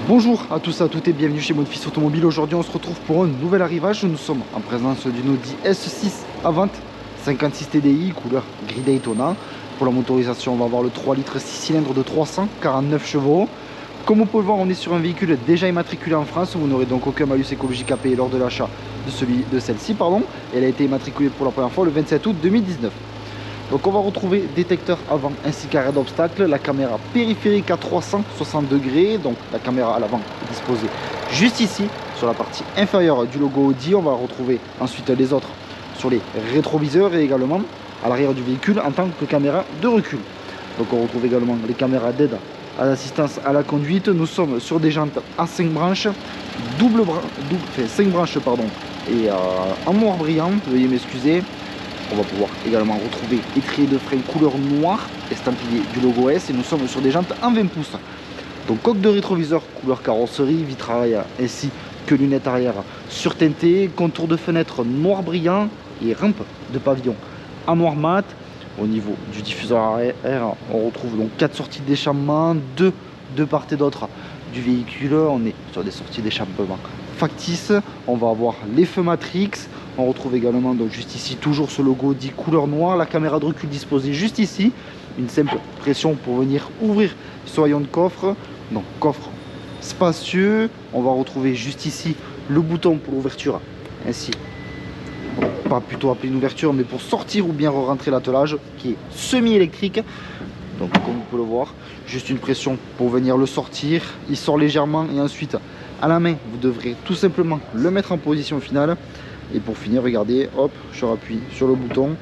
Bonjour à tous et à toutes et bienvenue chez Mon Fils Automobile. Aujourd'hui on se retrouve pour un nouvel arrivage. Nous sommes en présence d'une Audi S6 Avant 56 TDI couleur gris Daytona. Pour la motorisation on va avoir le 3 litres 6 cylindres de 349 chevaux. Comme vous pouvez le voir, on est sur un véhicule déjà immatriculé en France. Vous n'aurez donc aucun malus écologique à payer lors de l'achat de celle-ci. Elle a été immatriculée pour la première fois le 27 août 2019. Donc on va retrouver détecteur avant ainsi qu'arrêt d'obstacle, la caméra périphérique à 360 degrés, donc la caméra à l'avant est disposée juste ici sur la partie inférieure du logo Audi. On va retrouver ensuite les autres sur les rétroviseurs et également à l'arrière du véhicule en tant que caméra de recul. Donc on retrouve également les caméras d'aide à l'assistance à la conduite. Nous sommes sur des jantes à 5 branches, 5 branches pardon, et en noir brillant, veuillez m'excuser. On va pouvoir également retrouver étrier de frein couleur noire, estampillé du logo S, et nous sommes sur des jantes en 20 pouces. Donc coque de rétroviseur couleur carrosserie, vitre arrière ainsi que lunettes arrière surteintées, contour de fenêtre noir brillant et rampe de pavillon en noir mat. Au niveau du diffuseur arrière, on retrouve donc 4 sorties d'échappement, 2 de part et d'autre du véhicule. On est sur des sorties d'échappement factices. On va avoir les feux Matrix. On retrouve également donc juste ici toujours ce logo dit couleur noire, la caméra de recul disposée juste ici, une simple pression pour venir ouvrir ce rayon de coffre. Donc coffre spacieux. On va retrouver juste ici le bouton pour l'ouverture, ainsi pas plutôt appelé une ouverture mais pour sortir ou bien re-rentrer l'attelage qui est semi-électrique. Donc comme vous pouvez le voir, juste une pression pour venir le sortir, il sort légèrement et ensuite à la main vous devrez tout simplement le mettre en position finale. Et pour finir, regardez, hop, je rappuie sur le bouton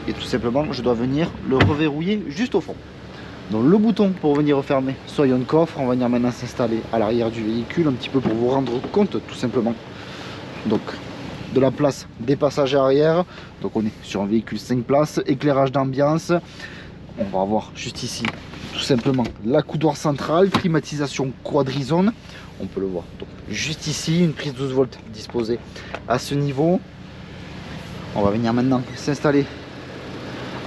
et tout simplement je dois venir le reverrouiller juste au fond. Donc le bouton pour venir refermer ce rayon de coffre, on va venir maintenant s'installer à l'arrière du véhicule un petit peu pour vous rendre compte tout simplement donc de la place des passagers arrière. Donc on est sur un véhicule 5 places, éclairage d'ambiance. On va avoir juste ici tout simplement la coudoir centrale, climatisation quadrizone, on peut le voir donc juste ici, une prise 12 volts disposée à ce niveau. On va venir maintenant s'installer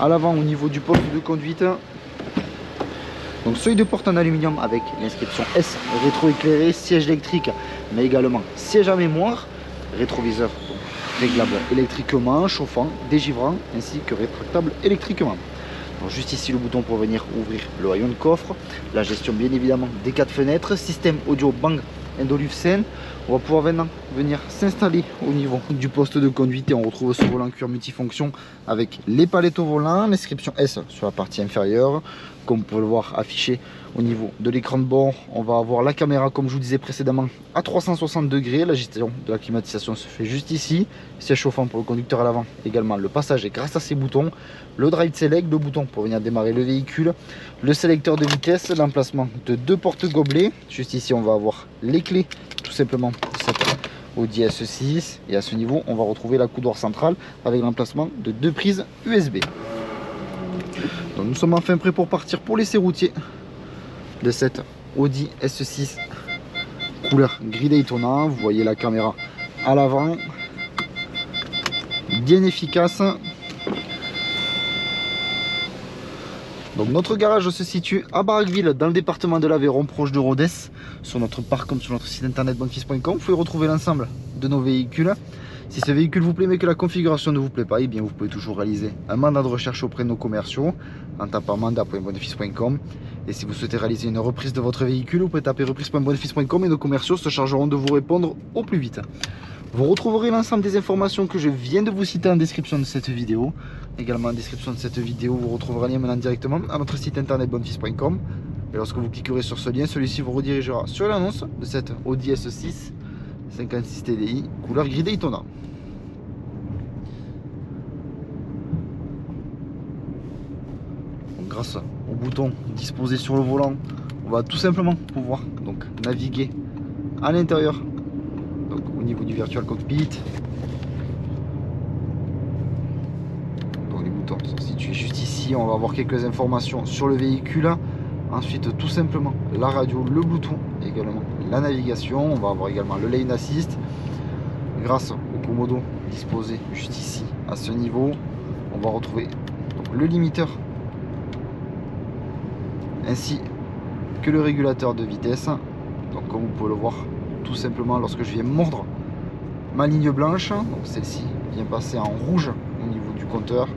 à l'avant au niveau du poste de conduite. Donc seuil de porte en aluminium avec l'inscription S rétroéclairé, siège électrique mais également siège à mémoire, rétroviseur donc réglable électriquement, chauffant, dégivrant ainsi que rétractable électriquement. Donc juste ici le bouton pour venir ouvrir le rayon de coffre, la gestion bien évidemment des 4 fenêtres, système audio Bang Olufsen. On va pouvoir maintenant venir s'installer au niveau du poste de conduite et on retrouve ce volant cuir multifonction avec les palettes au volant, l'inscription S sur la partie inférieure. Comme vous pouvez le voir affiché au niveau de l'écran de bord, on va avoir la caméra comme je vous disais précédemment à 360 degrés. La gestion de la climatisation se fait juste ici. Siège chauffant pour le conducteur à l'avant, également le passager grâce à ces boutons. Le drive select, le bouton pour venir démarrer le véhicule. Le sélecteur de vitesse, l'emplacement de 2 portes gobelets. Juste ici on va avoir les clés tout simplement de cette Audi S6. Et à ce niveau on va retrouver la coudoir centrale avec l'emplacement de 2 prises USB. Donc nous sommes enfin prêts pour partir pour l'essai routier de cette Audi S6 couleur gris Daytona. Vous voyez la caméra à l'avant, bien efficace. Donc notre garage se situe à Barraqueville dans le département de l'Aveyron, proche de Rodez. Sur notre parc comme sur notre site internet bonfils.com, vous pouvez retrouver l'ensemble de nos véhicules. Si ce véhicule vous plaît mais que la configuration ne vous plaît pas, et bien vous pouvez toujours réaliser un mandat de recherche auprès de nos commerciaux en tapant mandat.bonfils.com. Et si vous souhaitez réaliser une reprise de votre véhicule, vous pouvez taper reprise.bonfils.com et nos commerciaux se chargeront de vous répondre au plus vite. Vous retrouverez l'ensemble des informations que je viens de vous citer en description de cette vidéo. Également en description de cette vidéo, vous retrouverez un lien maintenant directement à notre site internet bonfils.com. Et lorsque vous cliquerez sur ce lien, celui-ci vous redirigera sur l'annonce de cette Audi S6 56 TDI couleur gris Daytona. Donc, grâce au bouton disposé sur le volant, on va tout simplement pouvoir donc naviguer à l'intérieur, donc au niveau du virtual cockpit. Donc les boutons sont situés juste ici. On va avoir quelques informations sur le véhicule. Ensuite tout simplement la radio, le Bluetooth, également la navigation. On va avoir également le lane assist grâce au commodo disposé juste ici à ce niveau. On va retrouver donc le limiteur ainsi que le régulateur de vitesse. Donc comme vous pouvez le voir, tout simplement lorsque je viens mordre ma ligne blanche, donc celle-ci vient passer en rouge au niveau du compteur.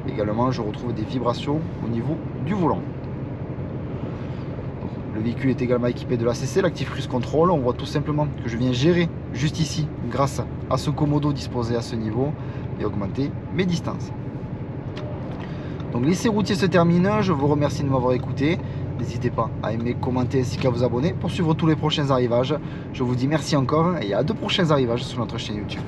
Également je retrouve des vibrations au niveau du volant. Le véhicule est également équipé de l'ACC, l'Active Cruise Control. On voit tout simplement que je viens gérer juste ici grâce à ce commodo disposé à ce niveau et augmenter mes distances. Donc l'essai routier se termine, je vous remercie de m'avoir écouté. N'hésitez pas à aimer, commenter ainsi qu'à vous abonner pour suivre tous les prochains arrivages. Je vous dis merci encore et à de prochains arrivages sur notre chaîne YouTube.